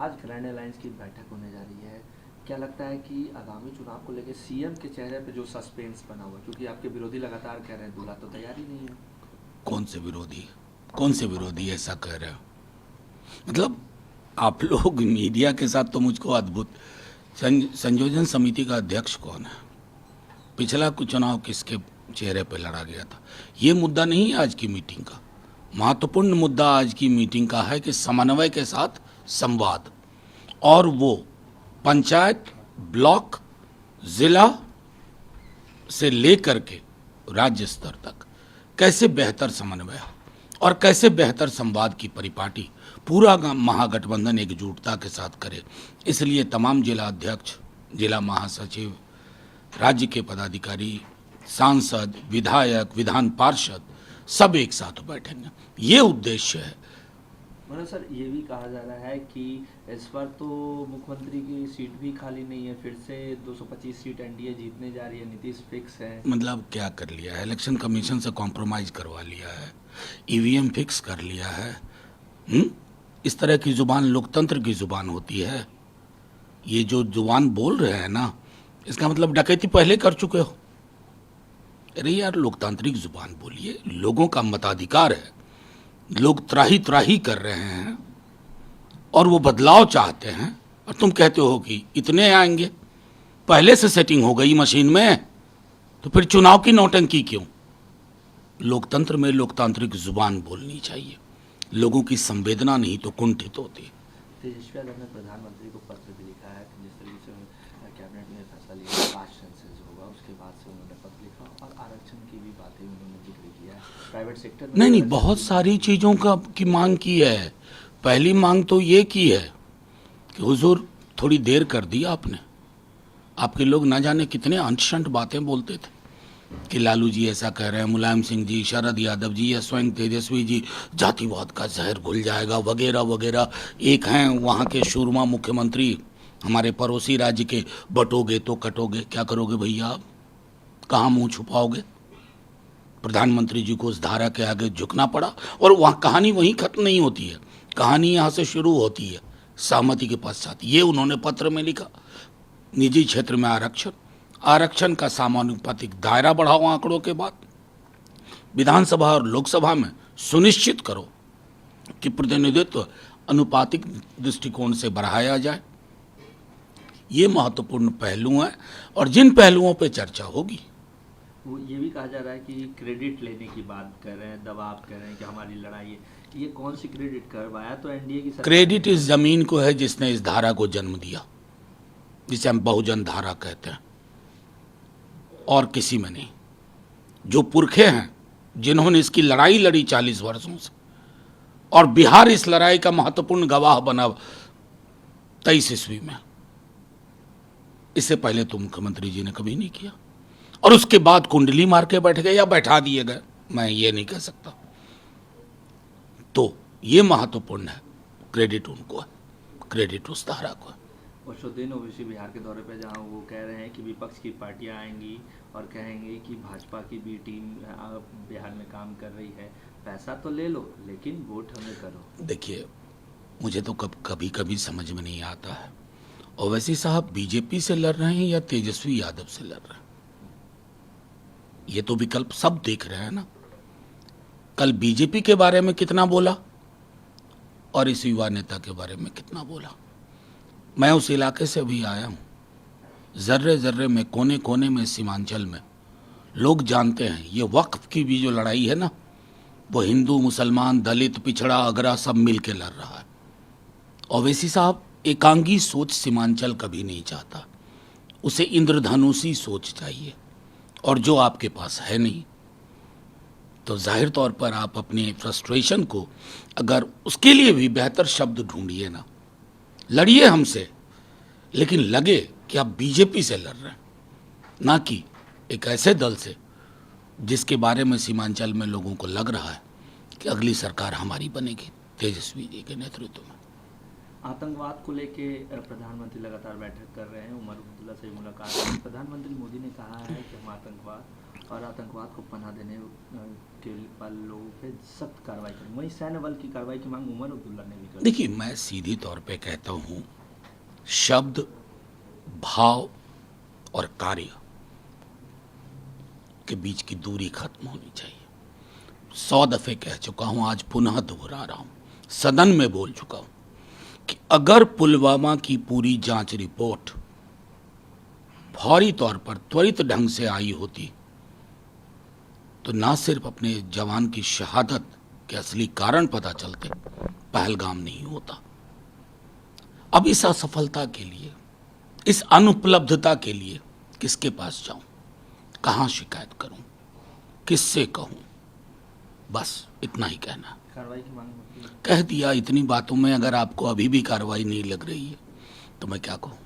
आज grand alliance की बैठक होने जा रही है। क्या लगता है कि आगामी चुनाव को लेकर सीएम के चेहरे पे जो सस्पेंस बना हुआ है, क्योंकि आपके विरोधी लगातार कह रहे हैं दूल्हा तो तैयार ही नहीं है। कौन से विरोधी? कौन से विरोधी ऐसा कह रहे हो? मतलब आप लोग मीडिया के साथ तो मुझको अद्भुत। संयोजन समिति का अध्यक्ष कौन है? पिछला कुछ चुनाव किसके चेहरे पर लड़ा गया था? ये मुद्दा नहीं है आज की मीटिंग का। महत्वपूर्ण मुद्दा आज की मीटिंग का है कि समन्वय के साथ संवाद, और वो पंचायत, ब्लॉक, जिला से लेकर के राज्य स्तर तक कैसे बेहतर समन्वय और कैसे बेहतर संवाद की परिपाटी पूरा महागठबंधन एकजुटता के साथ करे। इसलिए तमाम जिला अध्यक्ष, जिला महासचिव, राज्य के पदाधिकारी, सांसद, विधायक, विधान पार्षद सब एक साथ बैठेंगे। ये उद्देश्य है। मतलब सर, ये भी कहा जा रहा है कि इस बार तो मुख्यमंत्री की सीट भी खाली नहीं है, फिर से 225 सीट एनडीए जीतने जा रही है, नीतीश फिक्स है। मतलब क्या कर लिया है? इलेक्शन कमीशन से कॉम्प्रोमाइज करवा लिया है, ईवीएम फिक्स कर लिया है। इस तरह की जुबान लोकतंत्र की जुबान होती है? ये जो जुबान बोल रहे हैं ना, इसका मतलब डकैती पहले कर चुके हो। अरे यार, लोकतांत्रिक जुबान बोलिए। लोगों का मताधिकार है, लोग त्राही त्राही कर रहे हैं और वो बदलाव चाहते हैं, और तुम कहते हो कि इतने आएंगे। पहले से सेटिंग हो गई मशीन में, तो फिर चुनाव की नौटंकी क्यों? लोकतंत्र में लोकतांत्रिक जुबान बोलनी चाहिए। लोगों की संवेदना नहीं तो कुंठित होती है। तेजस्वी यादव ने प्रधानमंत्री को पत्र भी लिखा है कि जिस तरीके से कैबिनेट ने फैसला लिया, कास्ट सेंसस होगा, उसके बाद से उन्होंने पत्र लिखा और आरक्षण की भी बातें उन्होंने जिक्र किया है। प्राइवेट सेक्टर में नहीं नहीं, आरक्षण बहुत की सारी चीज़ों की मांग की है। पहली मांग तो ये की है कि हुजूर थोड़ी देर कर दी आपने। आपके लोग ना जाने कितने अंशंट बातें बोलते थे कि लालू जी ऐसा कह रहे हैं, मुलायम सिंह जी, शरद यादव जी या स्वयं तेजस्वी जी जातिवाद का जहर घुल जाएगा वगैरह वगैरह। एक हैं वहाँ के शूरमा मुख्यमंत्री, हमारे पड़ोसी राज्य के, बटोगे तो कटोगे। क्या करोगे भैया आप? कहाँ मुंह छुपाओगे? प्रधानमंत्री जी को उस धारा के आगे झुकना पड़ा, और वहाँ कहानी वहीं खत्म नहीं होती है। कहानी यहाँ से शुरू होती है सहमति के पश्चात। ये उन्होंने पत्र में लिखा। निजी क्षेत्र में आरक्षण, आरक्षण का समानुपातिक दायरा बढ़ाओ आंकड़ों के बाद। विधानसभा और लोकसभा में सुनिश्चित करो कि प्रतिनिधित्व अनुपातिक दृष्टिकोण से बढ़ाया जाए। ये महत्वपूर्ण पहलू हैं, और जिन पहलुओं पर चर्चा होगी। वो ये भी कहा जा रहा है कि क्रेडिट लेने की बात कर रहे हैं, दबाव कर रहे हैं कि हमारी लड़ाई है। ये कौन सी क्रेडिट? करवाया तो एनडीए की सरकार क्रेडिट ने। इस जमीन को है जिसने इस धारा को जन्म दिया, जिसे हम बहुजन धारा कहते हैं, और किसी में नहीं। जो पुरखे हैं जिन्होंने इसकी लड़ाई लड़ी 40 वर्षों से, और बिहार इस लड़ाई का महत्वपूर्ण गवाह बना 23 ईस्वी में। इससे पहले तो मुख्यमंत्री जी ने कभी नहीं किया, और उसके बाद कुंडली मार के बैठ गए या बैठा दिए गए, मैं ये नहीं कह सकता। तो ये महत्वपूर्ण है। क्रेडिट उनको है, क्रेडिट उस धारा को है। वर्षों ओवैसी बिहार के दौरे पे, जहां वो कह रहे हैं कि विपक्ष की पार्टियां आएंगी और कहेंगे कि भाजपा की भी टीम बिहार में काम कर रही है, पैसा तो ले लो लेकिन वोट हमें करो। देखिए, मुझे तो कभी कभी समझ में नहीं आता है, ओवैसी साहब बीजेपी से लड़ रहे हैं या तेजस्वी यादव से लड़ रहे हैं? ये तो विकल्प सब देख रहे हैं ना। कल बीजेपी के बारे में कितना बोला और इस युवा नेता के बारे में कितना बोला। मैं उस इलाके से भी आया हूं। जर्रे जर्रे में, कोने कोने में, सीमांचल में लोग जानते हैं ये वक्फ की भी जो लड़ाई है ना, वो हिंदू, मुसलमान, दलित, पिछड़ा, अगरा सब मिल के लड़ रहा है। ओवैसी साहब एकांगी सोच सीमांचल कभी नहीं चाहता, उसे इंद्रधनुषी सोच चाहिए, और जो आपके पास है नहीं। तो जाहिर तौर पर आप अपने फ्रस्ट्रेशन को, अगर उसके लिए भी बेहतर शब्द ढूंढिए ना, लड़िए हमसे, लेकिन लगे कि आप बीजेपी से लड़ रहे हैं, ना कि एक ऐसे दल से जिसके बारे में सीमांचल में लोगों को लग रहा है कि अगली सरकार हमारी बनेगी तेजस्वी जी के नेतृत्व में। आतंकवाद को लेके प्रधानमंत्री लगातार बैठक कर रहे हैं। उमर अब्दुल्ला से मुलाकात हुई। प्रधानमंत्री मोदी ने कहा है कि हम आतंकवाद और आतंकवाद को पनाह देने के वाले लोगों पे सख्त कार्रवाई करें। वहीं सैन्य बल की कार्रवाई की मांग उमर अब्दुल्ला ने भी की। देखिए, मैं सीधे तौर पे कहता हूं, शब्द, भाव और कार्य के बीच की दूरी खत्म होनी चाहिए। 100 दफे कह चुका हूं, आज पुनः दोहरा रहा हूं, सदन में बोल चुका हूं कि अगर पुलवामा की पूरी जांच रिपोर्ट फौरी तौर पर त्वरित ढंग से आई होती तो ना सिर्फ अपने जवान की शहादत के असली कारण पता चलते, पहलगाम नहीं होता। अब इस असफलता के लिए, इस अनुपलब्धता के लिए किसके पास जाऊं, कहां शिकायत करूं, किससे कहूं, बस इतना ही कहना। कार्रवाई की मांग होती है। कह दिया। इतनी बातों में अगर आपको अभी भी कार्रवाई नहीं लग रही है तो मैं क्या कहूं।